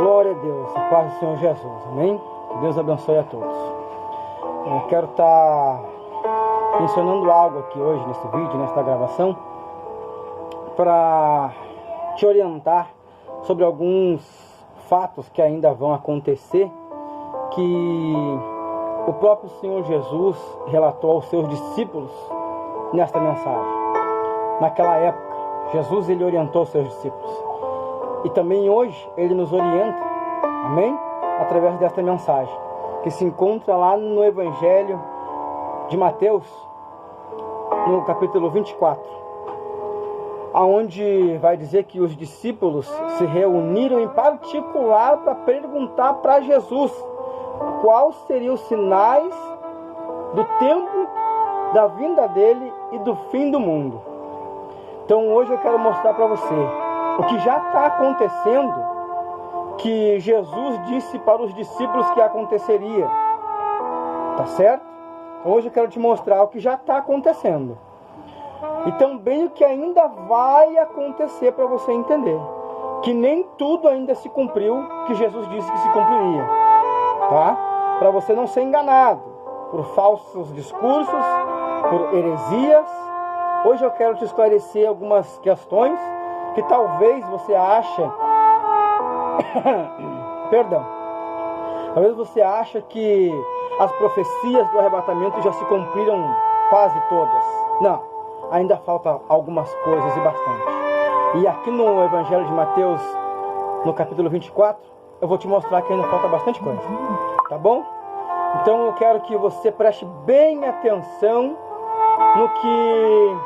Glória a Deus, a paz do Senhor Jesus, amém? Que Deus abençoe a todos. Eu quero estar mencionando algo aqui hoje, nesse vídeo, nesta gravação, para te orientar sobre alguns fatos que ainda vão acontecer, que o próprio Senhor Jesus relatou aos seus discípulos nesta mensagem. Naquela época, Jesus ele orientou os seus discípulos. E também hoje ele nos orienta, amém? Através desta mensagem, que se encontra lá no Evangelho de Mateus, no capítulo 24, aonde vai dizer que os discípulos se reuniram em particular para perguntar para Jesus quais seriam os sinais do tempo da vinda dele e do fim do mundo. Então hoje eu quero mostrar para você o que já está acontecendo, que Jesus disse para os discípulos que aconteceria. Tá certo? Hoje eu quero te mostrar o que já está acontecendo. E também o que ainda vai acontecer, para você entender que nem tudo ainda se cumpriu que Jesus disse que se cumpriria. Tá? Para você não ser enganado por falsos discursos, por heresias. Hoje eu quero te esclarecer algumas questões que talvez você ache talvez você ache que as profecias do arrebatamento já se cumpriram quase todas. Não, ainda falta algumas coisas e bastante. E aqui no Evangelho de Mateus, no capítulo 24, eu vou te mostrar que ainda falta bastante coisa, tá bom? Então eu quero que você preste bem atenção no que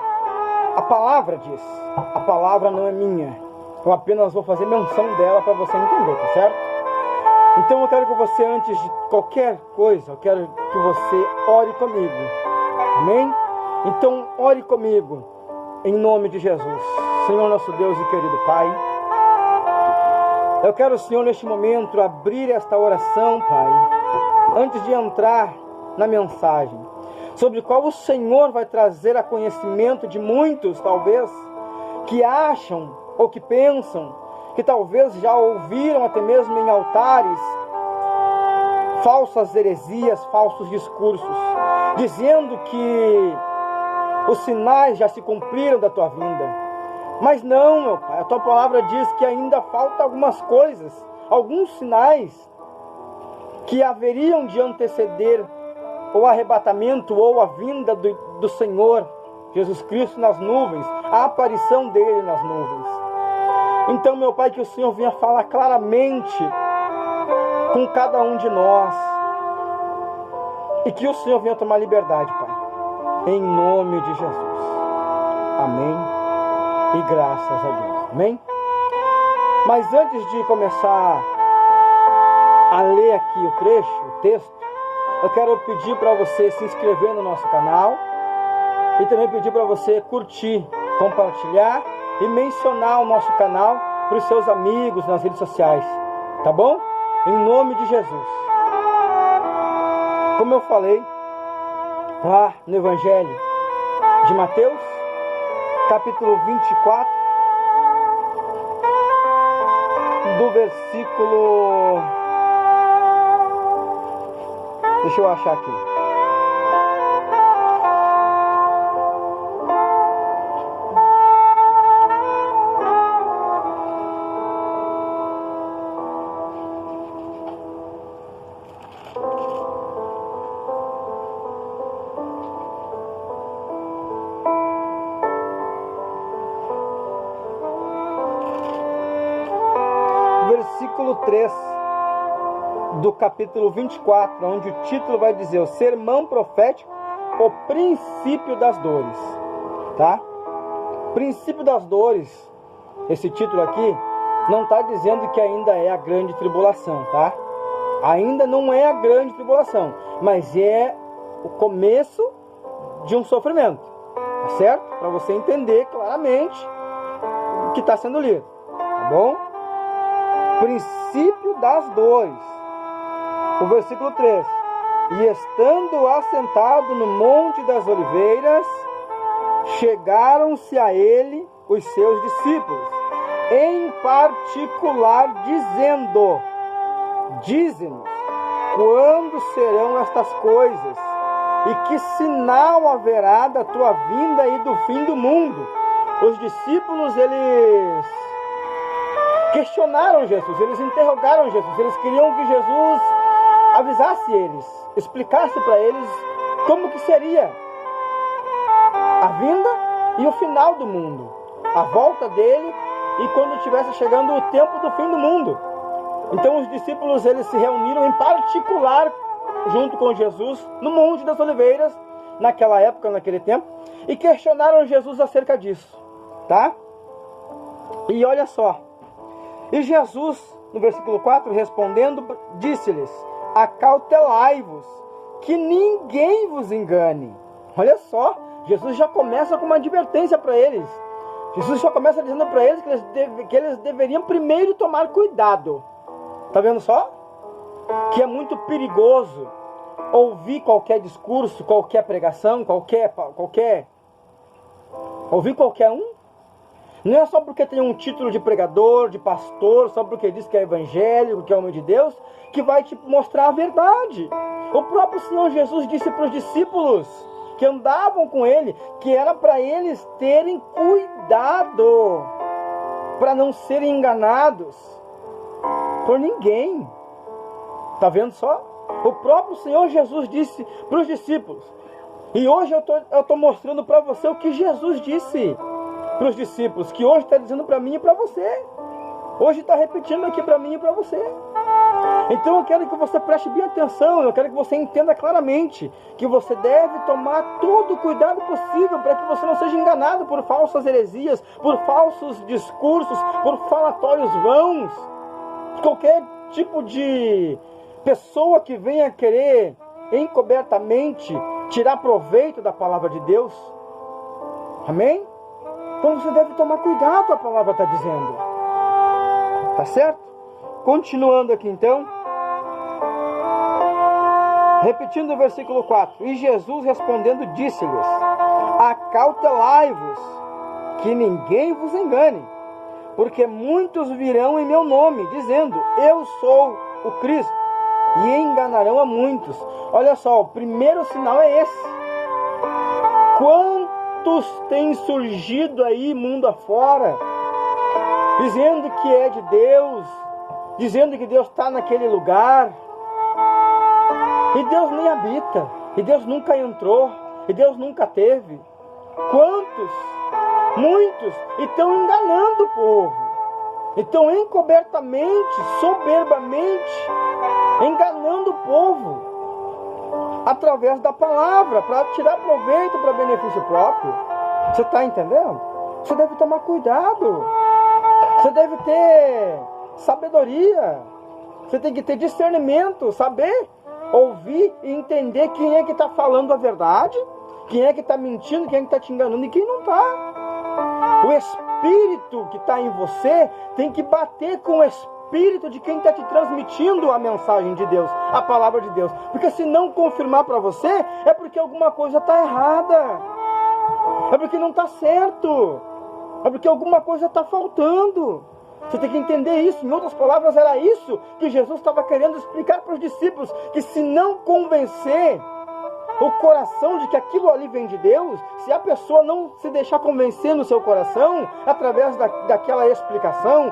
a palavra diz. A palavra não é minha. Eu apenas vou fazer menção dela para você entender, tá certo? Então eu quero que você, antes de qualquer coisa, eu quero que você ore comigo. Amém? Então ore comigo, em nome de Jesus. Senhor nosso Deus e querido Pai, eu quero, Senhor, neste momento, abrir esta oração, Pai, antes de entrar na mensagem, sobre qual o Senhor vai trazer a conhecimento de muitos, talvez, que acham ou que pensam, que talvez já ouviram até mesmo em altares, falsas heresias, falsos discursos, dizendo que os sinais já se cumpriram da tua vinda. Mas não, meu Pai, a tua palavra diz que ainda falta algumas coisas, alguns sinais que haveriam de anteceder o arrebatamento ou a vinda do Senhor Jesus Cristo nas nuvens, a aparição dele nas nuvens. Então, meu Pai, que o Senhor venha falar claramente com cada um de nós e que o Senhor venha tomar liberdade, Pai, em nome de Jesus. Amém e graças a Deus. Amém? Mas antes de começar a ler aqui o trecho, o texto, eu quero pedir para você se inscrever no nosso canal e também pedir para você curtir, compartilhar e mencionar o nosso canal para os seus amigos nas redes sociais, tá bom? Em nome de Jesus. Como eu falei lá no Evangelho de Mateus, capítulo 24, do versículo... Deixa eu achar aqui. Versículo 3 do capítulo 24, onde o título vai dizer: o sermão profético, o princípio das dores. Tá? Princípio das dores, esse título aqui, não está dizendo que ainda é a grande tribulação, tá? Ainda não é a grande tribulação, mas é o começo de um sofrimento, tá certo? Para você entender claramente o que está sendo lido, tá bom? Princípio das dores. O versículo 3: e estando assentado no Monte das Oliveiras, chegaram-se a ele os seus discípulos, em particular, dizendo: dize-nos quando serão estas coisas, e que sinal haverá da tua vinda e do fim do mundo. Os discípulos, eles questionaram Jesus, eles interrogaram Jesus, eles queriam que Jesus avisasse eles, explicasse para eles como que seria a vinda e o final do mundo, a volta dele e quando estivesse chegando o tempo do fim do mundo. Então os discípulos, eles se reuniram em particular junto com Jesus no Monte das Oliveiras, naquela época, naquele tempo, e questionaram Jesus acerca disso, tá? E olha só, e Jesus, no versículo 4, respondendo, disse-lhes: acautelai-vos, que ninguém vos engane. Olha só, Jesus já começa com uma advertência para eles. Jesus já começa dizendo para eles que eles deveriam primeiro tomar cuidado. Tá vendo só? Que é muito perigoso ouvir qualquer discurso, qualquer pregação, ouvir qualquer um. Não é só porque tem um título de pregador, de pastor, só porque diz que é evangélico, que é homem de Deus, que vai te mostrar a verdade. O próprio Senhor Jesus disse para os discípulos que andavam com ele, que era para eles terem cuidado, para não serem enganados por ninguém. Tá vendo só? O próprio Senhor Jesus disse para os discípulos. E hoje eu tô mostrando para você o que Jesus disse para os discípulos, que hoje está dizendo para mim e para você. Hoje está repetindo aqui para mim e para você. Então eu quero que você preste bem atenção, eu quero que você entenda claramente que você deve tomar todo o cuidado possível para que você não seja enganado por falsas heresias, por falsos discursos, por falatórios vãos. Qualquer tipo de pessoa que venha querer encobertamente tirar proveito da palavra de Deus. Amém? Então você deve tomar cuidado, a palavra está dizendo. Tá certo? Continuando aqui então. Repetindo o versículo 4. E Jesus respondendo disse-lhes: acautelai-vos, que ninguém vos engane, porque muitos virão em meu nome, dizendo: eu sou o Cristo, e enganarão a muitos. Olha só, o primeiro sinal é esse. Quantos têm surgido aí mundo afora, dizendo que é de Deus, dizendo que Deus está naquele lugar, e Deus nem habita, e Deus nunca entrou, e Deus nunca teve. Quantos? Muitos, e estão enganando o povo, estão encobertamente, soberbamente, enganando o povo, através da palavra, para tirar proveito, para benefício próprio. Você está entendendo? Você deve tomar cuidado, você deve ter sabedoria, você tem que ter discernimento, saber ouvir e entender quem é que está falando a verdade, quem é que está mentindo, quem é que está te enganando e quem não está. O Espírito que está em você tem que bater com o Espírito de quem está te transmitindo a mensagem de Deus, a palavra de Deus. Porque se não confirmar para você, é porque alguma coisa está errada, é porque não está certo, é porque alguma coisa está faltando. Você tem que entender isso. Em outras palavras, era isso que Jesus estava querendo explicar para os discípulos, que se não convencer o coração de que aquilo ali vem de Deus, se a pessoa não se deixar convencer no seu coração, através daquela explicação,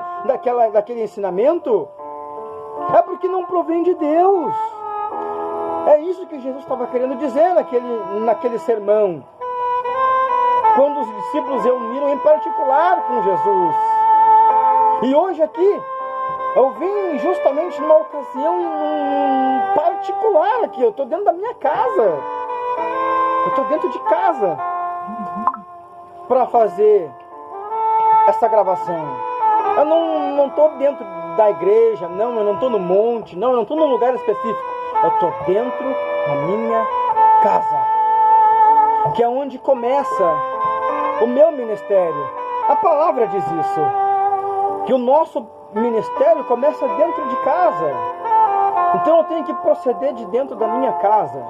daquele ensinamento, é porque não provém de Deus. É isso que Jesus estava querendo dizer naquele sermão, quando os discípulos reuniram em particular com Jesus. E hoje aqui, eu vim justamente numa ocasião particular aqui. Eu estou dentro da minha casa. Eu estou dentro de casa para fazer essa gravação. Eu não estou dentro da igreja, não, eu não estou no monte, não, eu não estou num lugar específico. Eu estou dentro da minha casa, que é onde começa o meu ministério. A palavra diz isso, que o nosso ministério começa dentro de casa. Então eu tenho que proceder de dentro da minha casa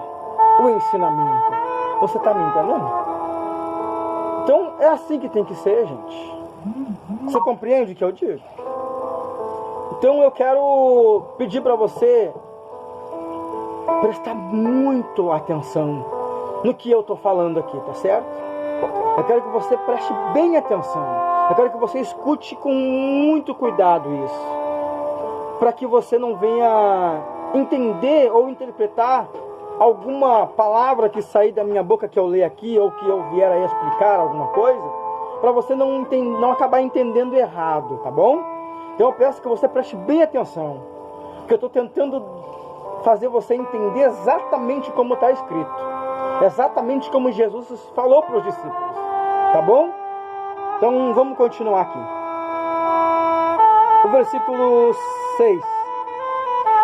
o ensinamento. Você está me entendendo? Então é assim que tem que ser, gente. Você compreende o que eu digo? Então eu quero pedir para você prestar muito atenção no que eu estou falando aqui, tá certo? Eu quero que você preste bem atenção. Eu quero que você escute com muito cuidado isso, para que você não venha entender ou interpretar alguma palavra que sair da minha boca que eu ler aqui, ou que eu vier a explicar alguma coisa, para você não acabar entendendo errado, tá bom? Então eu peço que você preste bem atenção, porque eu estou tentando fazer você entender exatamente como está escrito, exatamente como Jesus falou para os discípulos, tá bom? Então vamos continuar aqui. O versículo 6.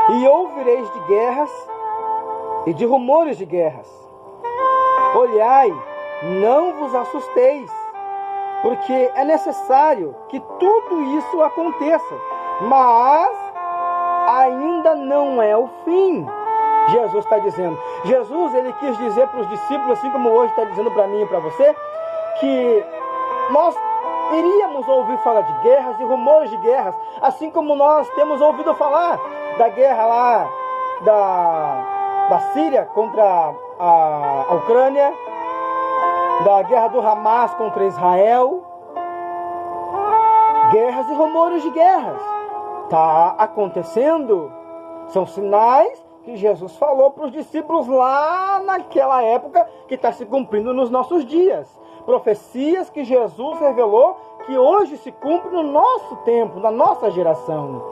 E ouvireis de guerras e de rumores de guerras. Olhai, não vos assusteis, porque é necessário que tudo isso aconteça, mas ainda não é o fim. Jesus está dizendo. Jesus, ele quis dizer para os discípulos, assim como hoje está dizendo para mim e para você, que nós iríamos ouvir falar de guerras e rumores de guerras, assim como nós temos ouvido falar da guerra lá da Síria contra a Ucrânia, da guerra do Hamas contra Israel. Guerras e rumores de guerras está acontecendo. São sinais que Jesus falou para os discípulos lá naquela época, que está se cumprindo nos nossos dias. Profecias que Jesus revelou que hoje se cumprem no nosso tempo, na nossa geração.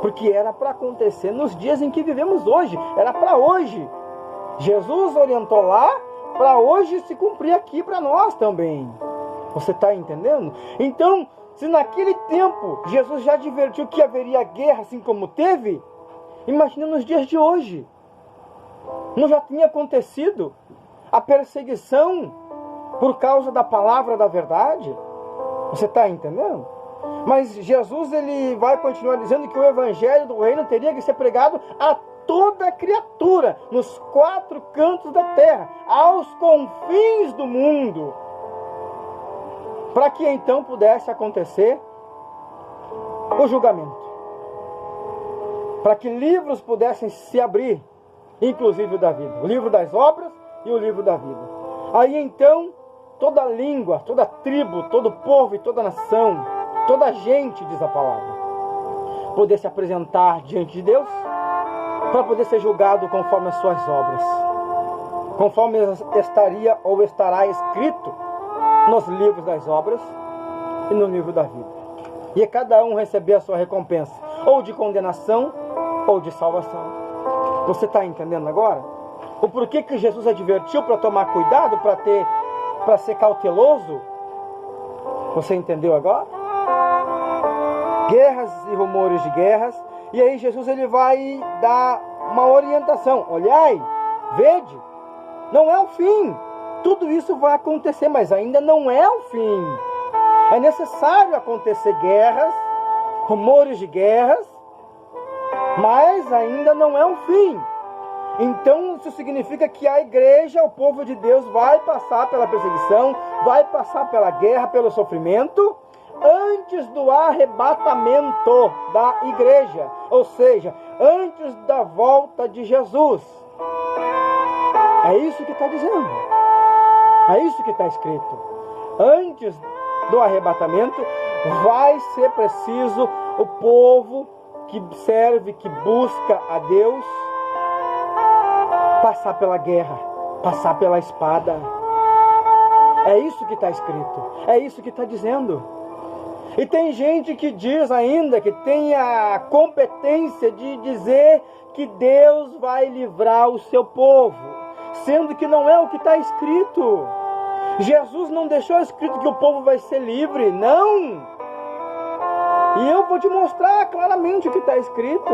Porque era para acontecer nos dias em que vivemos hoje. Era para hoje. Jesus orientou lá para hoje se cumprir aqui para nós também. Você está entendendo? Então, se naquele tempo Jesus já advertiu que haveria guerra assim como teve, imagina nos dias de hoje. Não já tinha acontecido a perseguição por causa da palavra da verdade? Você está entendendo? Mas Jesus, ele vai continuar dizendo que o evangelho do reino teria que ser pregado a toda criatura, nos 4 cantos da terra, aos confins do mundo, para que então pudesse acontecer o julgamento, para que livros pudessem se abrir, inclusive o da vida, o livro das obras e o livro da vida. Aí então toda língua, toda tribo, todo povo e toda nação, toda gente, diz a palavra, poder se apresentar diante de Deus para poder ser julgado conforme as suas obras, conforme estaria ou estará escrito nos livros das obras e no livro da vida. E cada um receber a sua recompensa, ou de condenação ou de salvação. Você está entendendo agora? O porquê que Jesus advertiu para tomar cuidado, para ser cauteloso? Você entendeu agora? Guerras e rumores de guerras. E aí Jesus, ele vai dar uma orientação. Olhai, vede, não é o fim. Tudo isso vai acontecer, mas ainda não é o fim. É necessário acontecer guerras, rumores de guerras, mas ainda não é o fim. Então isso significa que a igreja, o povo de Deus, vai passar pela perseguição, vai passar pela guerra, pelo sofrimento, antes do arrebatamento da igreja, ou seja, antes da volta de Jesus. É isso que está dizendo, é isso que está escrito. Antes do arrebatamento vai ser preciso o povo que serve, que busca a Deus, passar pela guerra, passar pela espada. É isso que está escrito, é isso que está dizendo. E tem gente que diz ainda, que tem a competência de dizer que Deus vai livrar o seu povo, sendo que não é o que está escrito. Jesus não deixou escrito que o povo vai ser livre, não. E eu vou te mostrar claramente o que está escrito.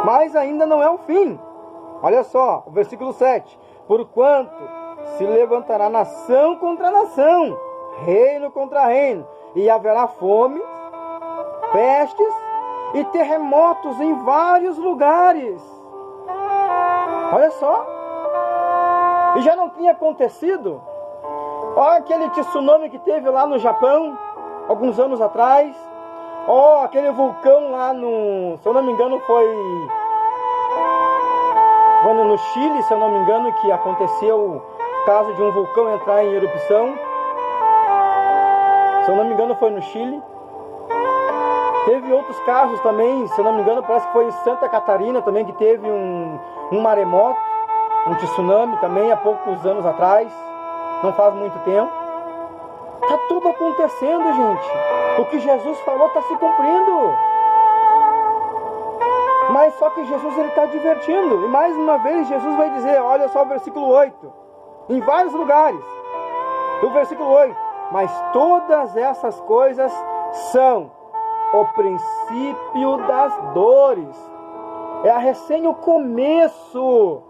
Mas ainda não é o fim. Olha só, o versículo 7. Porquanto se levantará nação contra nação, reino contra reino, e haverá fome, pestes e terremotos em vários lugares. Olha só. E já não tinha acontecido Ó aquele tsunami que teve lá no Japão, alguns anos atrás. Ó aquele vulcão lá no... Se eu não me engano foi no Chile, se eu não me engano, que aconteceu o caso de um vulcão entrar em erupção. Se eu não me engano foi no Chile. Teve outros casos também, se eu não me engano, parece que foi em Santa Catarina também, que teve um maremoto, um tsunami também, há poucos anos atrás, não faz muito tempo. Está tudo acontecendo, gente. O que Jesus falou está se cumprindo. Mas só que Jesus está advertindo. E mais uma vez Jesus vai dizer, olha só o versículo 8, em vários lugares. O versículo 8, mas todas essas coisas são o princípio das dores. É o começo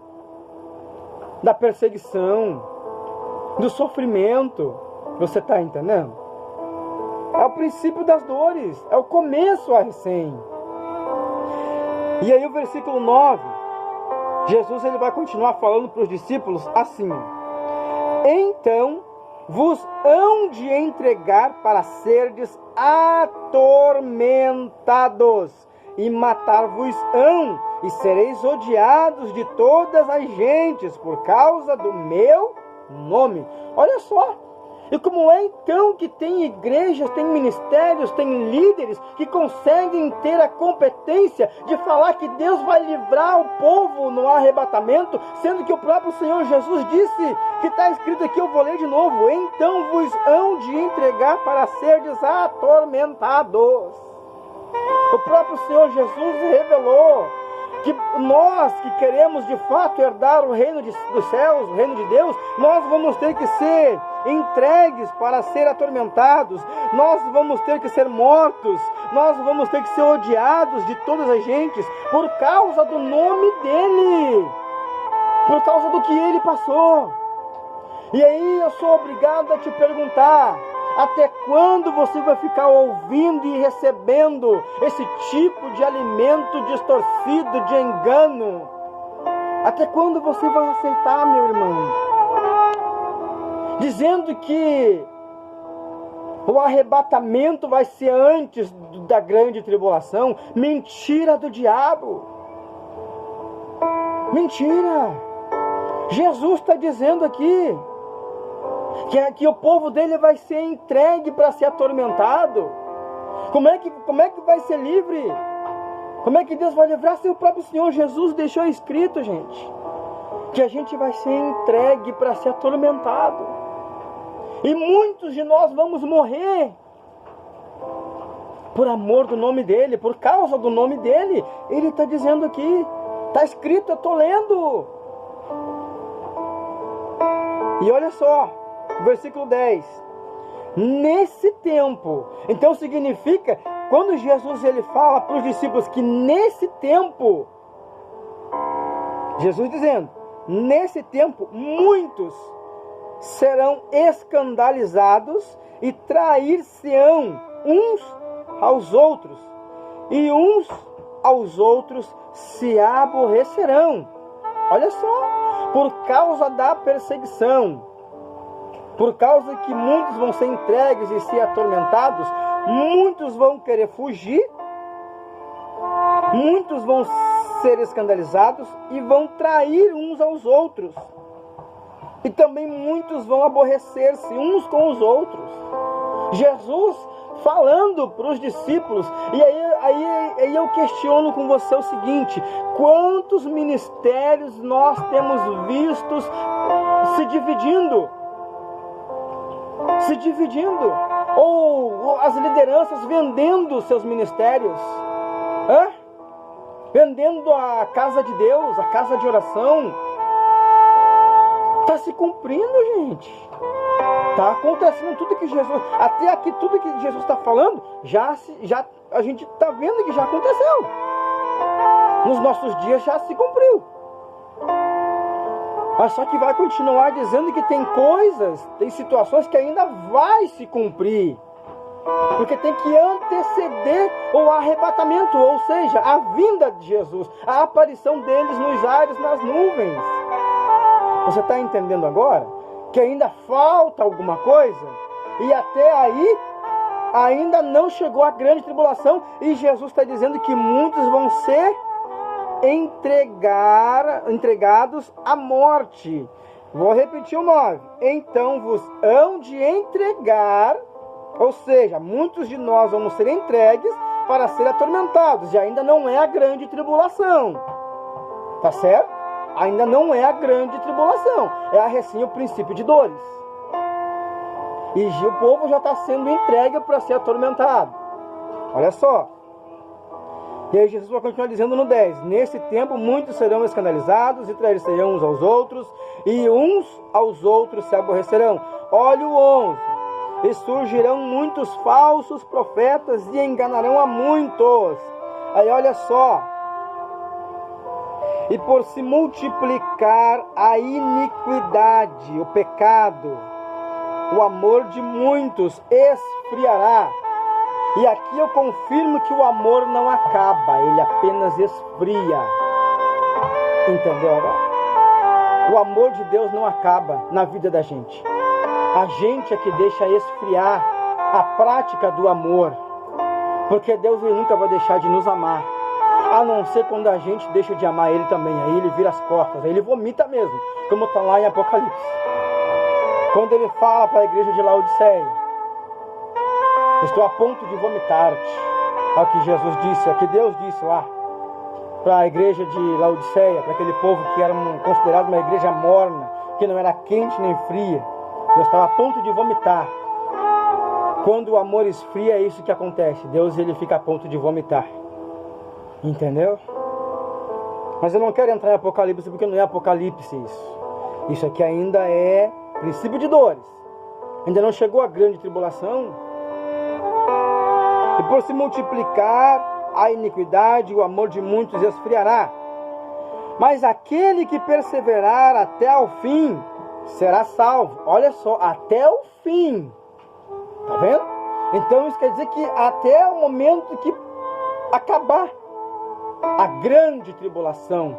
da perseguição, do sofrimento. Você está entendendo? É o princípio das dores, é o começo a recém. E aí o versículo 9, Jesus ele vai continuar falando para os discípulos assim: então vos hão de entregar para serdes atormentados, e matar-vos-ão, e sereis odiados de todas as gentes por causa do meu nome. Olha só. E como é então que tem igrejas, tem ministérios, tem líderes que conseguem ter a competência de falar que Deus vai livrar o povo no arrebatamento, sendo que o próprio Senhor Jesus disse, que está escrito aqui, eu vou ler de novo, então vos hão de entregar para serdes atormentados. O próprio Senhor Jesus revelou que nós que queremos de fato herdar o reino dos céus, o reino de Deus, nós vamos ter que ser entregues para ser atormentados, nós vamos ter que ser mortos, nós vamos ter que ser odiados de todas as gentes por causa do nome dele, por causa do que ele passou. E aí eu sou obrigado a te perguntar, até quando você vai ficar ouvindo e recebendo esse tipo de alimento distorcido, de engano? Até quando você vai aceitar, meu irmão? Dizendo que o arrebatamento vai ser antes da grande tribulação. Mentira do diabo. Mentira. Jesus está dizendo aqui que o povo dele vai ser entregue para ser atormentado. Como é que vai ser livre? Como é que Deus vai livrar se o próprio Senhor Jesus deixou escrito, gente, que a gente vai ser entregue para ser atormentado? E muitos de nós vamos morrer por amor do nome dele, por causa do nome dele. Ele está dizendo aqui, está escrito, eu estou lendo. E olha só, versículo 10. Nesse tempo, então significa, quando Jesus ele fala para os discípulos que nesse tempo, Jesus dizendo, nesse tempo, muitos serão escandalizados e trair-se-ão uns aos outros, e uns aos outros se aborrecerão. Olha só, por causa da perseguição, por causa que muitos vão ser entregues e ser atormentados, muitos vão querer fugir, muitos vão ser escandalizados e vão trair uns aos outros. E também muitos vão aborrecer-se uns com os outros. Jesus falando para os discípulos. E aí eu questiono com você o seguinte: quantos ministérios nós temos vistos se dividindo? Se dividindo. Ou as lideranças vendendo seus ministérios. Vendendo a casa de Deus, a casa de oração. Está se cumprindo, gente. Está acontecendo tudo que Jesus... Até aqui, tudo que Jesus está falando, já a gente está vendo que já aconteceu. Nos nossos dias já se cumpriu. Mas só que vai continuar dizendo que tem coisas, tem situações que ainda vai se cumprir. Porque tem que anteceder o arrebatamento, ou seja, a vinda de Jesus, a aparição deles nos ares, nas nuvens. Você está entendendo agora? que ainda falta alguma coisa, e até aí ainda não chegou a grande tribulação, e Jesus está dizendo que muitos vão ser entregados à morte. Vou repetir o 9. Então vos hão de entregar, ou seja, muitos de nós vamos ser entregues para ser atormentados, e ainda não é a grande tribulação, tá certo? Ainda não é a grande tribulação, é assim o princípio de dores. E o povo já está sendo entregue para ser atormentado. Olha só. E aí Jesus vai continuar dizendo no 10. Nesse tempo muitos serão escandalizados e trair-se-ão uns aos outros, e uns aos outros se aborrecerão. Olha o 11. E surgirão muitos falsos profetas e enganarão a muitos. Aí olha só. E por se multiplicar a iniquidade, o pecado, o amor de muitos esfriará. E aqui eu confirmo que o amor não acaba, ele apenas esfria. Entendeu agora? O amor de Deus não acaba na vida da gente. A gente é que deixa esfriar a prática do amor. Porque Deus ele nunca vai deixar de nos amar. A não ser quando a gente deixa de amar ele também. Aí ele vira as costas, aí ele vomita mesmo. Como está lá em Apocalipse. Quando ele fala para a igreja de Laodiceia: estou a ponto de vomitar-te. Olha o que Jesus disse, o que Deus disse lá para a igreja de Laodiceia, para aquele povo que era considerado uma igreja morna, que não era quente nem fria. Eu estava a ponto de vomitar. Quando o amor esfria, é isso que acontece. Deus ele fica a ponto de vomitar. Entendeu? Mas eu não quero entrar em Apocalipse, porque não é Apocalipse isso. Isso aqui ainda é princípio de dores. Ainda não chegou a grande tribulação. E por se multiplicar a iniquidade, o amor de muitos esfriará. Mas aquele que perseverar até o fim será salvo. Olha só, até o fim. Tá vendo? Então isso quer dizer que até o momento que acabar a grande tribulação,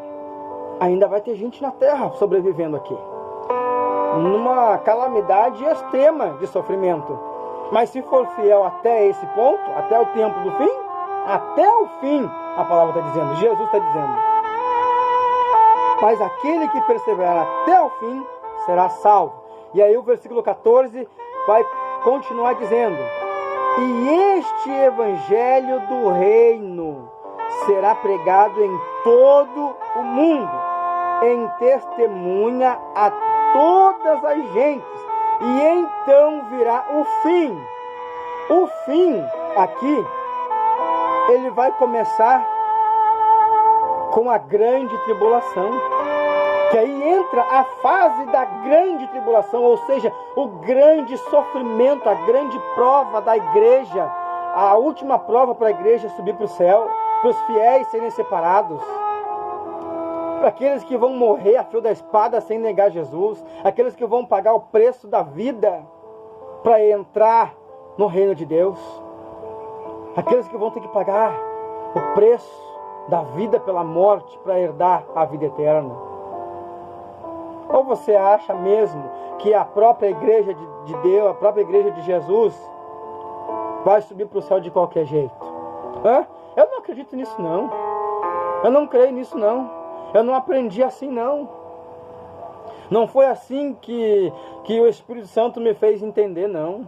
ainda vai ter gente na terra sobrevivendo aqui, numa calamidade extrema de sofrimento. Mas se for fiel até esse ponto, até o tempo do fim, até o fim, a palavra está dizendo, Jesus está dizendo. Mas aquele que perseverar até o fim será salvo. E aí o versículo 14 vai continuar dizendo: e este evangelho do reino será pregado em todo o mundo, em testemunha a todas as gentes, e então virá o fim. O fim aqui, ele vai começar com a grande tribulação, que aí entra a fase da grande tribulação, ou seja, o grande sofrimento, a grande prova da igreja, a última prova para a igreja subir para o céu, para os fiéis serem separados, para aqueles que vão morrer a fio da espada sem negar Jesus, aqueles que vão pagar o preço da vida para entrar no reino de Deus, aqueles que vão ter que pagar o preço da vida pela morte para herdar a vida eterna. Ou você acha mesmo que a própria igreja de Deus, a própria igreja de Jesus, vai subir para o céu de qualquer jeito? Hã? Eu não acredito nisso não. Eu não creio nisso não. Eu não aprendi assim não. Não foi assim que o Espírito Santo me fez entender não.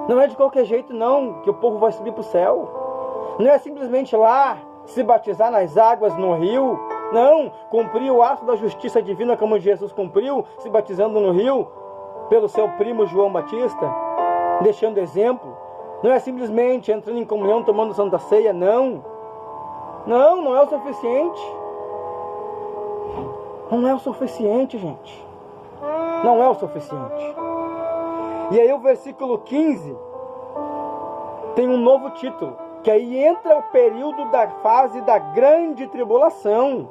Não é de qualquer jeito não que o povo vai subir para o céu. Não é simplesmente lá se batizar nas águas no rio. Não, cumprir o ato da justiça divina como Jesus cumpriu, se batizando no rio pelo seu primo João Batista, deixando exemplo. Não é simplesmente entrando em comunhão, tomando Santa Ceia, não. Não é o suficiente. Não é o suficiente, gente. Não é o suficiente. E aí o versículo 15 tem um novo título, que aí entra o período da fase da grande tribulação.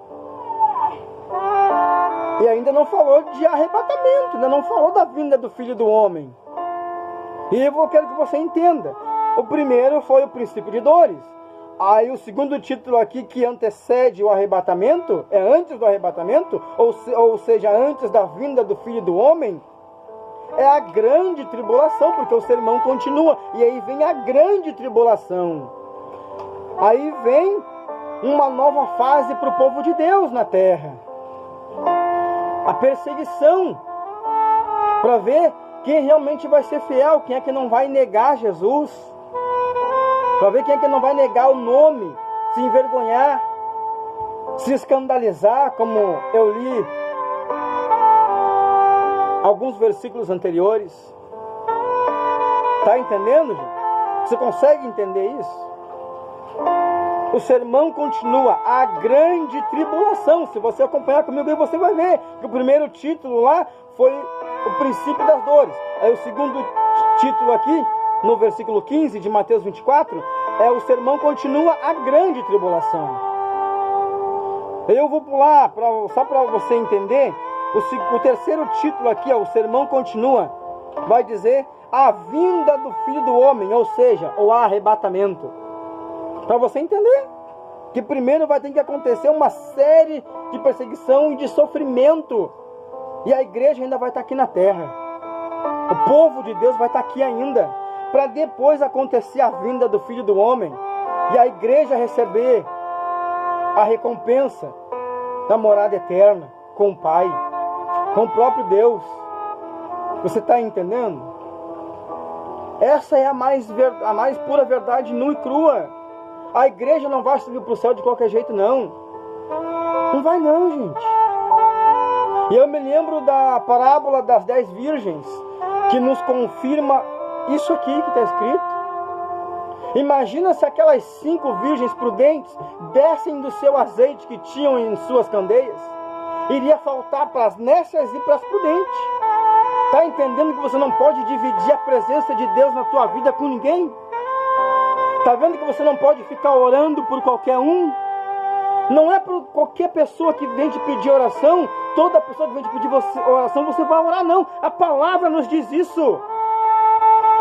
E ainda não falou de arrebatamento, ainda não falou da vinda do Filho do Homem. E eu quero que você entenda. O primeiro foi o princípio de dores. Aí o segundo título aqui, que antecede o arrebatamento, é antes do arrebatamento, ou seja, antes da vinda do Filho do Homem, é a grande tribulação, porque o sermão continua, e aí vem a grande tribulação. Aí vem uma nova fase para o povo de Deus na terra. A perseguição, para ver quem realmente vai ser fiel, quem é que não vai negar Jesus, para ver quem é que não vai negar o nome, se envergonhar, se escandalizar, como eu li alguns versículos anteriores. Está entendendo, gente? Você consegue entender isso? O sermão continua, a grande tribulação. Se você acompanhar comigo aí, você vai ver que o primeiro título lá foi o princípio das dores. Aí o segundo título aqui, no versículo 15 de Mateus 24, é o sermão continua, a grande tribulação. Eu vou pular, só para você entender, o terceiro título aqui, o sermão continua, vai dizer a vinda do Filho do Homem, ou seja, o arrebatamento. Para você entender que primeiro vai ter que acontecer uma série de perseguição e de sofrimento, e a igreja ainda vai estar aqui na terra, o povo de Deus vai estar aqui ainda, para depois acontecer a vinda do Filho do Homem, e a igreja receber a recompensa da morada eterna com o Pai, com o próprio Deus. Você está entendendo? Essa é a mais pura verdade nua e crua. A igreja não vai subir para o céu de qualquer jeito, não. Não vai não, gente. E eu me lembro da parábola das 10 virgens, que nos confirma isso aqui que está escrito. Imagina se aquelas 5 virgens prudentes dessem do seu azeite que tinham em suas candeias. Iria faltar para as nécias e para as prudentes. Está entendendo que você não pode dividir a presença de Deus na tua vida com ninguém? Está vendo que você não pode ficar orando por qualquer um? Não é por qualquer pessoa que vem te pedir oração, toda pessoa que vem te pedir oração, você vai orar, não. A palavra nos diz isso.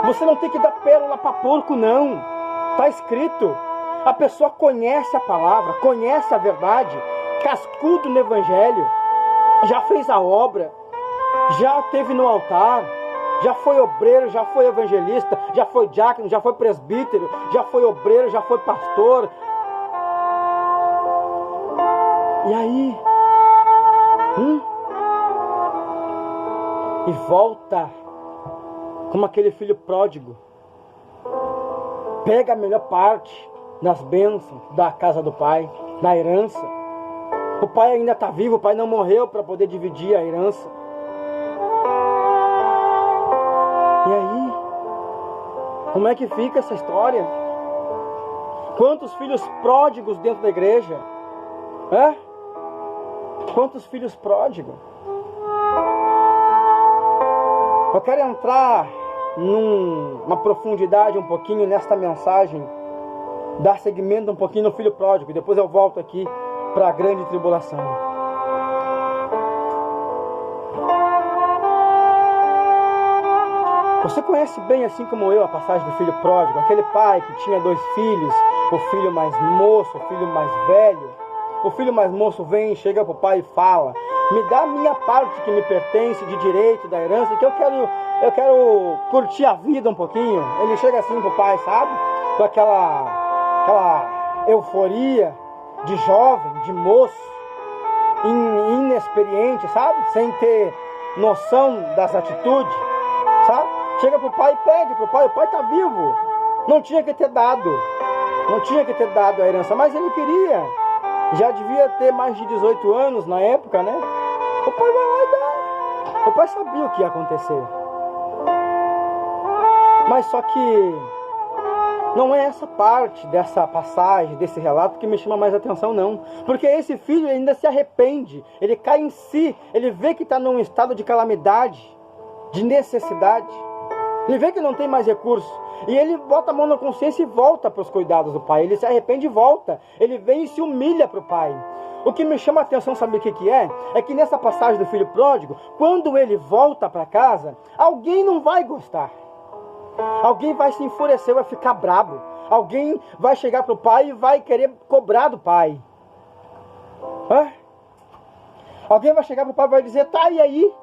Você não tem que dar pérola para porco, não. Está escrito. A pessoa conhece a palavra, conhece a verdade, cascudo no evangelho, já fez a obra, já esteve no altar, já foi obreiro, já foi evangelista, já foi diácono, já foi presbítero, já foi obreiro, já foi pastor. E aí? E volta como aquele filho pródigo. Pega a melhor parte das bênçãos da casa do pai, da herança. O pai ainda está vivo, o pai não morreu para poder dividir a herança. E aí? Como é que fica essa história? Quantos filhos pródigos dentro da igreja? Quantos filhos pródigos? Eu quero entrar numa profundidade um pouquinho nesta mensagem, dar segmento um pouquinho no filho pródigo, e depois eu volto aqui para a grande tribulação. Você conhece bem, assim como eu, a passagem do filho pródigo, aquele pai que tinha 2 filhos, o filho mais moço, o filho mais velho. O filho mais moço vem, chega para o pai e fala: me dá a minha parte que me pertence de direito da herança, que eu quero curtir a vida um pouquinho. Ele chega assim para o pai, sabe? Com aquela euforia de jovem, de moço, inexperiente, sabe? Sem ter noção das atitudes, sabe? Chega para o pai e pede para o pai está vivo. Não tinha que ter dado a herança, mas ele queria. Já devia ter mais de 18 anos na época, né? O pai vai lá e dá. O pai sabia o que ia acontecer. Mas só que não é essa parte dessa passagem, desse relato que me chama mais atenção, não. Porque esse filho ainda se arrepende, ele cai em si, ele vê que está num estado de calamidade, de necessidade. Ele vê que não tem mais recurso. E ele bota a mão na consciência e volta para os cuidados do pai. Ele se arrepende e volta. Ele vem e se humilha para o pai. O que me chama a atenção, sabe o que é? É que nessa passagem do filho pródigo, quando ele volta para casa, alguém não vai gostar. Alguém vai se enfurecer, vai ficar brabo. Alguém vai chegar para o pai e vai querer cobrar do pai. Alguém vai chegar para o pai e vai dizer, tá, e aí?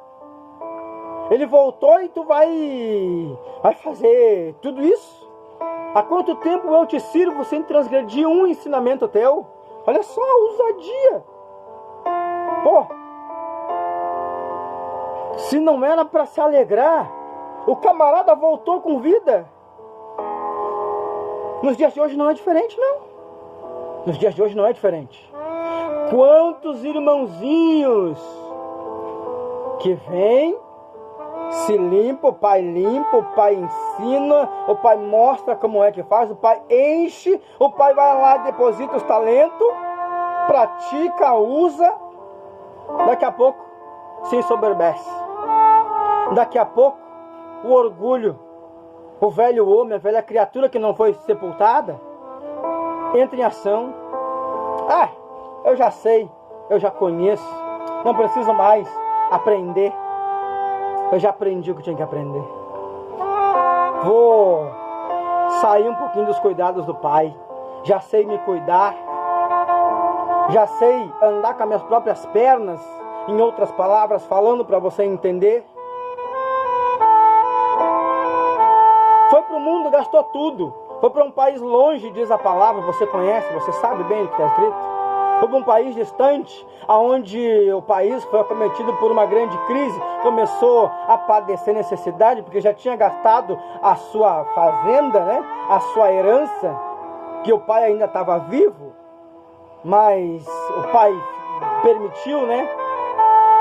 Ele voltou e tu vai fazer tudo isso? Há quanto tempo eu te sirvo sem transgredir um ensinamento teu? Olha só a ousadia. Pô, se não era para se alegrar, o camarada voltou com vida. Nos dias de hoje não é diferente, não. Nos dias de hoje não é diferente. Quantos irmãozinhos que vêm, se limpa, o pai ensina, o pai mostra como é que faz, o pai enche, o pai vai lá, deposita os talentos, pratica, usa, daqui a pouco se ensoberbece. Daqui a pouco o orgulho, o velho homem, a velha criatura que não foi sepultada, entra em ação. Eu já sei, eu já conheço, não preciso mais aprender. Eu já aprendi o que tinha que aprender. Vou sair um pouquinho dos cuidados do pai. Já sei me cuidar. Já sei andar com as minhas próprias pernas. Em outras palavras, falando para você entender. Foi para o mundo, gastou tudo. Foi para um país longe, diz a palavra. Você conhece, você sabe bem o que está escrito. Foi para um país distante, onde o país foi acometido por uma grande crise, começou a padecer necessidade, porque já tinha gastado a sua fazenda, né? A sua herança, que o pai ainda estava vivo, mas o pai permitiu, né?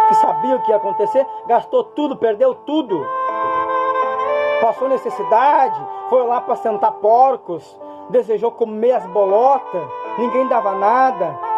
Que sabia o que ia acontecer, gastou tudo, perdeu tudo, passou necessidade, foi lá para sentar porcos, desejou comer as bolotas, ninguém dava nada.